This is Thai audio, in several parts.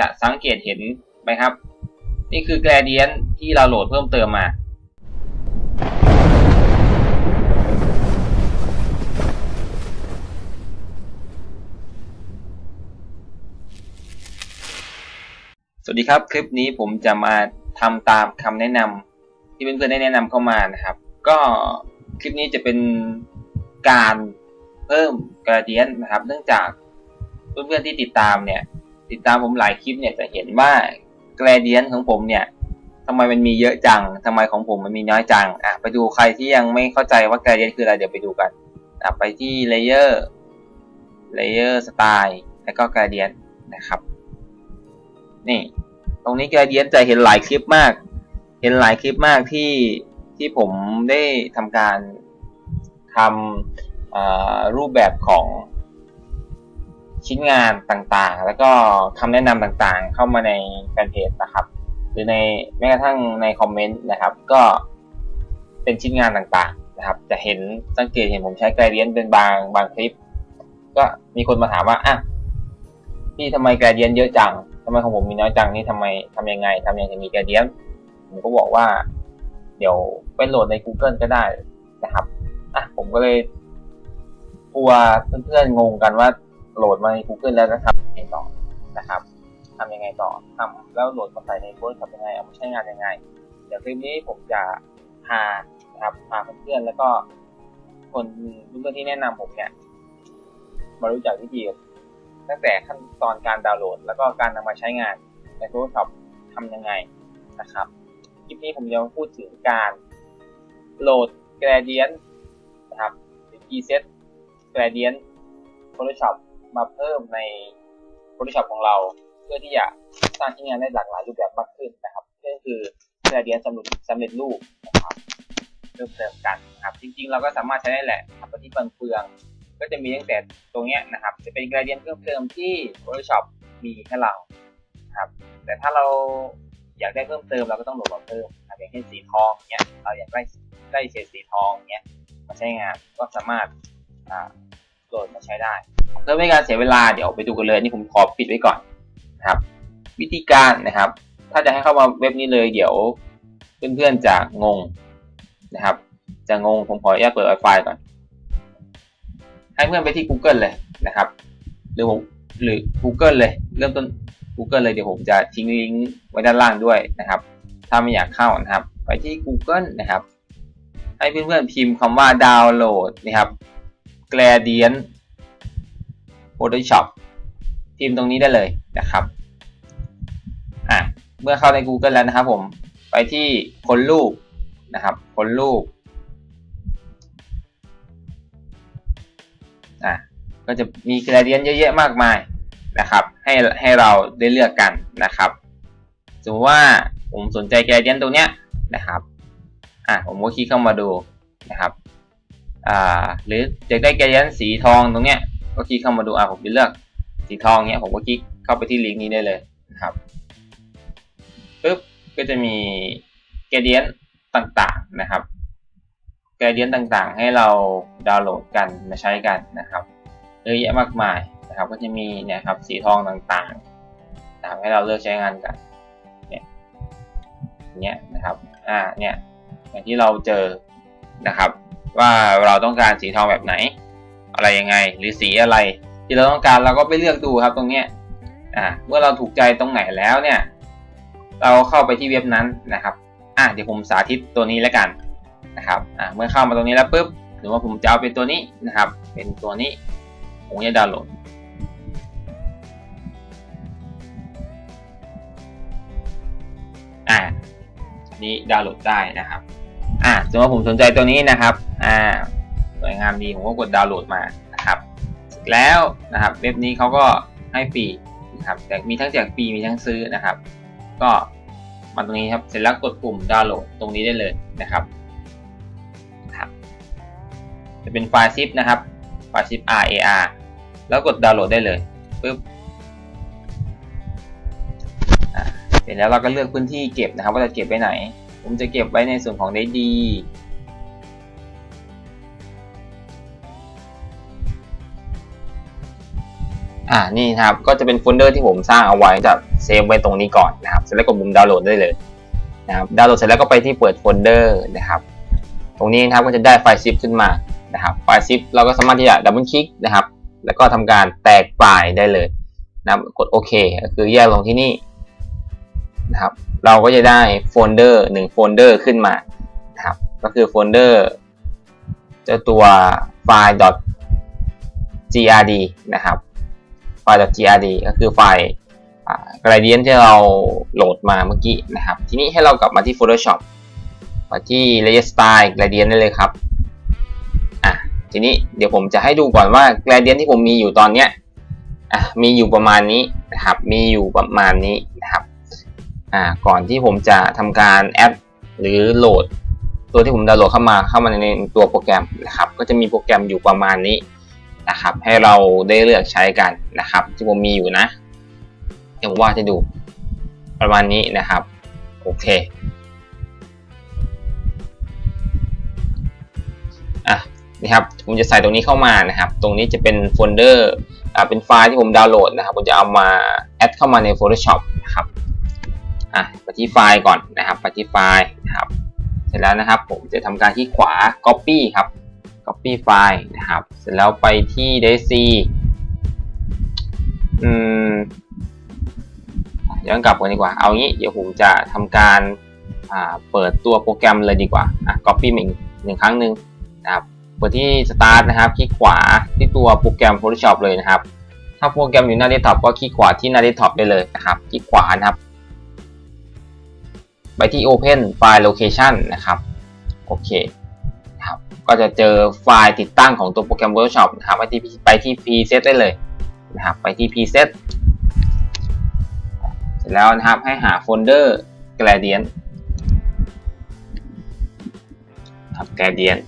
จะสังเกตเห็นไหมครับนี่คือ gradient ที่เราโหลดเพิ่มเติมมาสวัสดีครับคลิปนี้ผมจะมาทำตามคำแนะนำที่เพื่อนๆได้แนะนำเข้ามานะครับก็คลิปนี้จะเป็นการเพิ่ม gradient นะครับเนื่องจากเพื่อนๆที่ติดตามผมหลายคลิปเนี่ยจะเห็นว่า gradient ของผมเนี่ยทำไมมันมีเยอะจังทำไมของผมมันมีน้อยจังไปดูใครที่ยังไม่เข้าใจว่า gradient คืออะไรเดี๋ยวไปดูกันไปที่ layer style แล้วก็ gradient นะครับนี่ตรงนี้ gradient จะเห็นหลายคลิปมากที่ผมได้ทำการทำรูปแบบของชิ้นงานต่างๆแล้วก็คำแนะนำต่างๆเข้ามาในแฟนเพจนะครับหรือในแม้กระทั่งในคอมเมนต์นะครับก็เป็นชิ้นงานต่างๆนะครับจะเห็นสังเกตเห็นผมใช้ gradient เป็นบางคลิปก็มีคนมาถามว่าพี่ทำไม gradient เยอะจังทำไมของผมมีน้อยจังนี่ทำยังไงถึงมี gradient ผมก็บอกว่าเดี๋ยวไปโหลดใน Google ก็ได้นะครับผมก็เลยกลัวเพื่อนๆงงกันว่าโหลดมาใน Google แล้วนะครับทำยังไงต่อนะครับทำยังไงต่อทำแล้วโหลดมาใส่ใน Photoshop ยังไงเอามาใช้งานยังไงเดี๋ยวคลิปนี้ผมจะพาเพื่อนๆแล้วก็คนเพื่อนๆที่แนะนำผมเนี่ยมารู้จักวิธีตั้งแต่ขั้นตอนการดาวน์โหลดแล้วก็การนำมาใช้งานใน Photoshop ทำยังไงนะครับคลิปนี้ผมจะพูดถึงการโหลด gradient นะครับหรือ preset gradient Photoshop มาเพิ่มใน Photoshop ของเราเพื่อที่จะสร้างชิ้นงานได้หลากหลายรูปแบบมากขึ้นนะครับนั่นคือ gradient สำเร็จรูปนะครับเพิ่มเติมกันนะครับจริงๆเราก็สามารถใช้ได้แหละทำไปที่เปลืองก็จะมีตั้งแต่ตรงนี้นะครับจะเป็น gradient เพิ่มเติมที่ Photoshop มีให้เราครับแต่ถ้าเราอยากได้เพิ่มเติมเราก็ต้องโหลดมาเพิ่มอย่างเช่นสีทองเนี้ยเราอยากได้เฉดสีทองเนี้ยมาใช้งานก็สามารถโหลดมาใช้ได้เพื่อไม่ให้การเสียเวลาเดี๋ยวไปดูกันเลยนี่ผมขอปิดไว้ก่อนนะครับวิธีการนะครับถ้าจะให้เข้ามาเว็บนี้เลยเดี๋ยวเพื่อนๆจะงงนะครับจะงงผมขออนุญาตเปิด Wi-Fi ก่อนให้เพื่อนไปที่ Google เลยนะครับหรือ Google เลยเริ่มต้น Google เลยเดี๋ยวผมจะทิ้งลิงก์ไว้ด้านล่างด้วยนะครับถ้าไม่อยากเข้านะครับไปที่ Google นะครับให้เพื่อนๆพิมพ์คำว่าดาวน์โหลดนะครับ gradient Photoshop พิมพ์ตรงนี้ได้เลยนะครับเมื่อเข้าใน Google แล้วนะครับผมไปที่ค้นรูปนะครับค้นรูปก็จะมี gradient เยอะแยะมากมายนะครับให้เราได้เลือกกันนะครับสมมติว่าผมสนใจ gradient ตรงเนี้ยนะครับผมก็คลิกเข้ามาดูนะครับหรืออยากได้ gradient สีทองตรงเนี้ยก็คลิกเข้ามาดูผมจะเลือกสีทองเนี้ยผมก็คลิกเข้าไปที่ลิงก์นี้ได้เลยนะครับปึ๊บก็จะมี gradient ต่างๆนะครับ gradient ต่างๆให้เราดาวน์โหลดกันมาใช้กันนะครับเยอะแยะมากมายนะครับก็จะมีเนี่ยครับสีทองต่างๆให้เราเลือกใช้งานกันเนี่ยนะครับเนี่ยอย่างที่เราเจอนะครับว่าเราต้องการสีทองแบบไหนอะไรยังไงหรือสีอะไรที่เราต้องการเราก็ไปเลือกดูครับตรงเนี้ยเมื่อเราถูกใจตรงไหนแล้วเนี่ยเราเข้าไปที่เว็บนั้นนะครับเดี๋ยวผมสาธิตตัวนี้แล้วกันนะครับเมื่อเข้ามาตรงนี้แล้วปุ๊บหรือว่าผมจะเอาเป็นตัวนี้นะครับเป็นตัวนี้ผมจะดาวน์โหลดนี้ดาวน์โหลดได้นะครับสมมติว่าผมสนใจตัวนี้นะครับสวยงามดีผมก็กดดาวน์โหลดมานะครับเสร็จแล้วนะครับเว็บนี้เขาก็ให้ฟรีนะครับแต่มีทั้งแจกฟรีมีทั้งซื้อนะครับก็มาตรงนี้ครับเสร็จแล้วกดปุ่มดาวน์โหลดตรงนี้ได้เลยนะครับจะเป็นไฟล์ zip นะครับไฟล์ zip RAR แล้วกดดาวน์โหลดได้เลยปึ๊บเสร็จแล้วเราก็เลือกพื้นที่เก็บนะครับว่าจะเก็บไว้ไหนผมจะเก็บไว้ในส่วนของ SD นี่ครับก็จะเป็นโฟลเดอร์ที่ผมสร้างเอาไว้จะ เซฟไว้ตรงนี้ก่อนนะครับเสร็จแล้วกดปุ่มดาวน์โหลดได้เลยนะครับดาวน์โหลดเสร็จแล้วก็ไปที่เปิดโฟลเดอร์นะครับตรงนี้นะครับก็จะได้ไฟล์ซิปขึ้นมานะครับไฟล์ซิปเราก็สามารถที่จะดับเบิลคลิกนะครับแล้วก็ทำการแตกไฟล์ได้เลยนะครับกดโอเคก็คือแยกลงที่นี่นะครับเราก็จะได้โฟลเดอร์1โฟลเดอร์ขึ้นมานะครับก็คือโฟลเดอร์เจ้าตัวไฟล์ .grd นะครับไฟล์ .grd ก็คือไฟล์gradient ที่เราโหลดมาเมื่อกี้นะครับทีนี้ให้เรากลับมาที่ Photoshop มาที่ Layer Style Gradient ได้เลยครับทีนี้เดี๋ยวผมจะให้ดูก่อนว่า Gradient ที่ผมมีอยู่ตอนเนี้ยมีอยู่ประมาณนี้นะครับมีอยู่ประมาณนี้นะครับก่อนที่ผมจะทำการแอดหรือโหลดตัวที่ผมดาวน์โหลดเข้ามาในตัวโปรแกรมนะครับก็จะมีโปรแกรมอยู่ประมาณนี้นะครับให้เราได้เลือกใช้กันนะครับที่ผมมีอยู่นะเดี๋ยวว่าจะดูประมาณนี้นะครับโอเคนี่ครับผมจะใส่ตรงนี้เข้ามานะครับตรงนี้จะเป็นโฟลเดอร์เป็นไฟล์ที่ผมดาวน์โหลดนะครับผมจะเอามาแอดเข้ามาใน Photoshop นะครับไปที่ไฟล์ก่อนนะครับไปที่ไฟล์นะครับเสร็จแล้วนะครับผมจะทำการคลิกขวา Copy ครับ Copy ไฟล์นะครับเสร็จแล้วไปที่ DSC ย้อนกลับกันดีกว่าเอางี้เดี๋ยวผมจะทำการเปิดตัวโปรแกรมเลยดีกว่าCopy อีกหนึ่งครั้งหนึ่งนะครับเปิดที่ Start นะครับคลิกขวาที่ตัวโปรแกรม Photoshop เลยนะครับถ้าโปรแกรมอยู่หน้าเดสก์ท็อปก็คลิกขวาที่หน้าเดสก์ท็อปได้เลยนะครับคลิกขวานะครับไปที่ Open File Location นะครับโอเคครับก็จะเจอไฟล์ติดตั้งของตัวโปรแกรม Photoshop นะครับไปที่ Preset ได้เลยนะครับไปที่ Preset เสร็จแล้วนะครับให้หาโฟลเดอร์ Gradient ครับ Gradient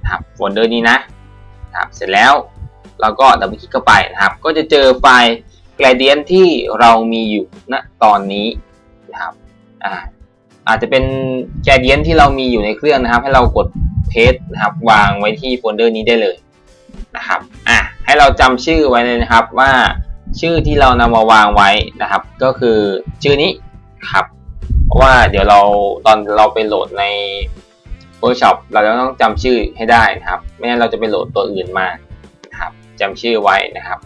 ครับโฟลเดอร์นี้นะครับเสร็จแล้วเราก็ดับเบิลคลิกเข้าไปนะครับก็จะเจอไฟล์ Gradient ที่เรามีอยู่ณตอนนี้นะครับอาจจะเป็น Gradient ที่เรามีอยู่ในเครื่องนะครับให้เรากด Paste นะครับวางไว้ที่โฟลเดอร์นี้ได้เลยนะครับให้เราจำชื่อไว้เลยนะครับว่าชื่อที่เรานำมาวางไว้นะครับก็คือชื่อนี้ครับเพราะว่าเดี๋ยวตอนเราไปโหลดใน Photoshop เราจะต้องจำชื่อให้ได้นะครับไม่งั้นเราจะไปโหลดตัวอื่นมานะครับจำชื่อไว้นะครับ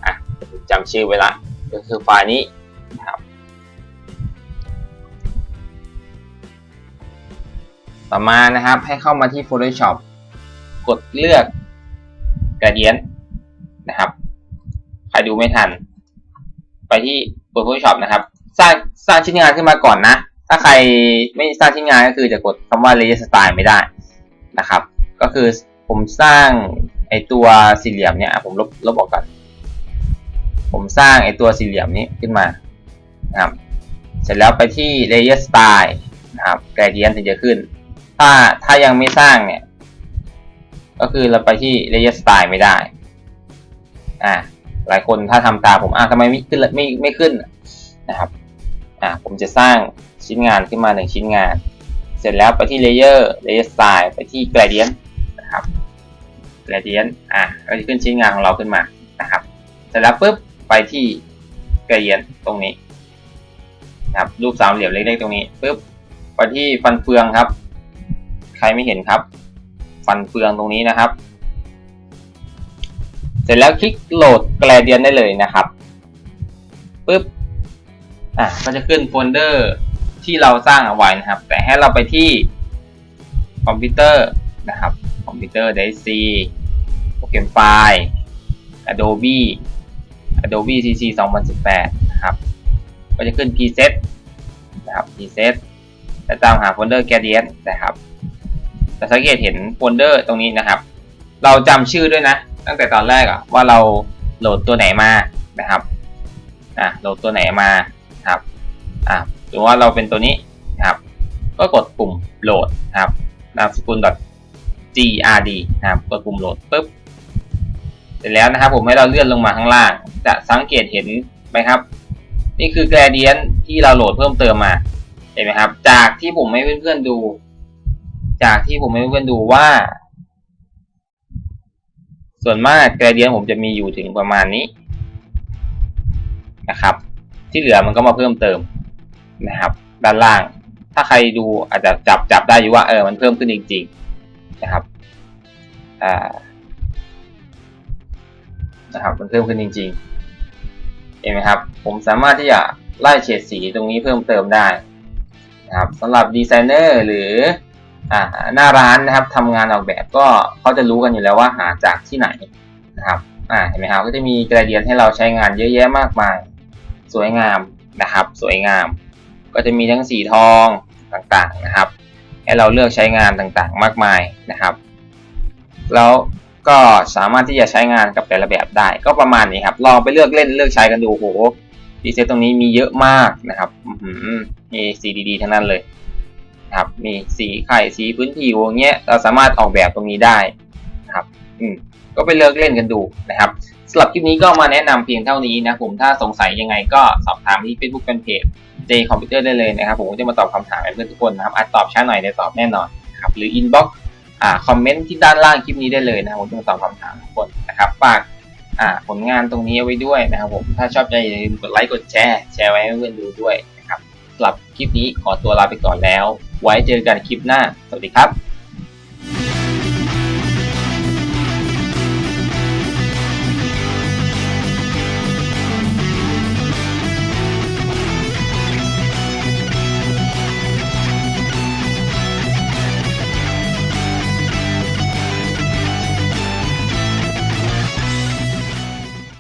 จำชื่อไว้ละก็คือไฟล์นี้นะครับต่อมานะครับให้เข้ามาที่ Photoshop กดเลือก Gradient นะครับใครดูไม่ทันไปที่ตัว Photoshop นะครับสร้างชิ้นงานขึ้นมาก่อนนะถ้าใครไม่สร้างชิ้นงานก็คือจะกดคำว่า Layer Style ไม่ได้นะครับก็คือผมสร้างไอตัวสี่เหลี่ยมเนี่ยผมลบออกก่อนผมสร้างไอตัวสี่เหลี่ยมนี้ขึ้นมานะครับเสร็จแล้วไปที่ Layer Style นะครับ Gradient ถึงจะขึ้นถ้ายังไม่สร้างเนี่ยก็คือเราไปที่ Layer Style ไม่ได้หลายคนถ้าทำตามผมทำไมไม่ขึ้นไม่ขึ้นนะครับผมจะสร้างชิ้นงานขึ้นมา1ชิ้นงานเสร็จแล้วไปที่ Layer Style ไปที่ Gradient นะครับ Gradient ก็จะขึ้นชิ้นงานของเราขึ้นมานะครับเสร็จแล้วปุ๊บไปที่ Gradient ตรงนี้นะครับรูปสามเหลี่ยมเล็กๆตรงนี้ปุ๊บไปที่ฟันเฟืองครับใครไม่เห็นครับฟันเฟืองตรงนี้นะครับเสร็จแล้วคลิกโหลด Gradient ได้เลยนะครับปุ๊บก็จะขึ้นโฟลเดอร์ที่เราสร้างเอาไว้นะครับแต่ให้เราไปที่คอมพิวเตอร์นะครับคอมพิวเตอร์ DSC โปรแกรมไฟล์ Adobe CC 2018นะครับก็จะขึ้น Preset นะครับ Preset และตามหาโฟลเดอร์ Gradient นะครับจะสังเกตเห็นโฟลเดอร์ตรงนี้นะครับเราจำชื่อด้วยนะตั้งแต่ตอนแรกว่าเราโหลดตัวไหนมานะครับโหลดตัวไหนมาครับสมมติว่าเราเป็นตัวนี้นะครับก็กดปุ่มโหลดนะครับนามสกุล .grd นะครับกดปุ่มโหลดปุ๊บเสร็จแล้วนะครับผมให้เราเลื่อนลงมาข้างล่างจะสังเกตเห็นไหมครับนี่คือ Gradient ที่เราโหลดเพิ่มเติมมาเห็นไหมครับจากที่ผมให้เพื่อนๆดูว่าส่วนมาก Gradient ผมจะมีอยู่ถึงประมาณนี้ นะครับ ที่เหลือมันก็มาเพิ่มเติมนะครับด้านล่างถ้าใครดูอาจจะจับได้อยู่ว่ามันเพิ่มขึ้นจริงๆนะครับมันเพิ่มขึ้นจริงๆเห็นไหมครับผมสามารถที่จะไล่เฉดสีตรงนี้เพิ่มเติมได้นะครับสำหรับดีไซเนอร์หรือหน้าร้านนะครับทำงานออกแบบก็เขาจะรู้กันอยู่แล้วว่าหาจากที่ไหนนะครับเห็นไหมครับก็จะมีแกรเดียนให้เราใช้งานเยอะแยะมากมายสวยงามนะครับสวยงามก็จะมีทั้งสีทองต่างๆนะครับให้เราเลือกใช้งานต่างๆมากมายนะครับแล้วก็สามารถที่จะใช้งานกับแต่ละแบบได้ก็ประมาณนี้ครับลองไปเลือกเล่นเลือกใช้กันดูโหดีเซตตรงนี้มีเยอะมากนะครับมีสีดีๆทั้งนั้นเลยครับมีสีไข่สีพื้นผิวอย่างเงี้ยเราสามารถออกแบบตรงนี้ได้นะครับก็ไปเลือกเล่นกันดูนะครับสำหรับคลิปนี้ก็มาแนะนำเพียงเท่านี้นะผมถ้าสงสัยยังไงก็สอบถามที่ Facebook Fanpage J Computer ได้เลยนะครับผมจะมาตอบคำถามให้เพื่อนทุกคนนะครับอาจตอบช้าหน่อยแต่ตอบแน่นอนครับหรือ inbox คอมเมนต์ที่ด้านล่างคลิปนี้ได้เลยนะครับผมจะมาตอบคำถามทุกคนนะครับฝากผลงานตรงนี้เอาไว้ด้วยนะครับผมถ้าชอบใจอย่าลืมกดไลค์กดแชร์ไว้ให้เพื่อนดูด้วยนะครับสำหรับคลิปนี้ขอตัวลาไปก่อนแล้วไว้เจอกันคลิปหน้าสวัสดีครับ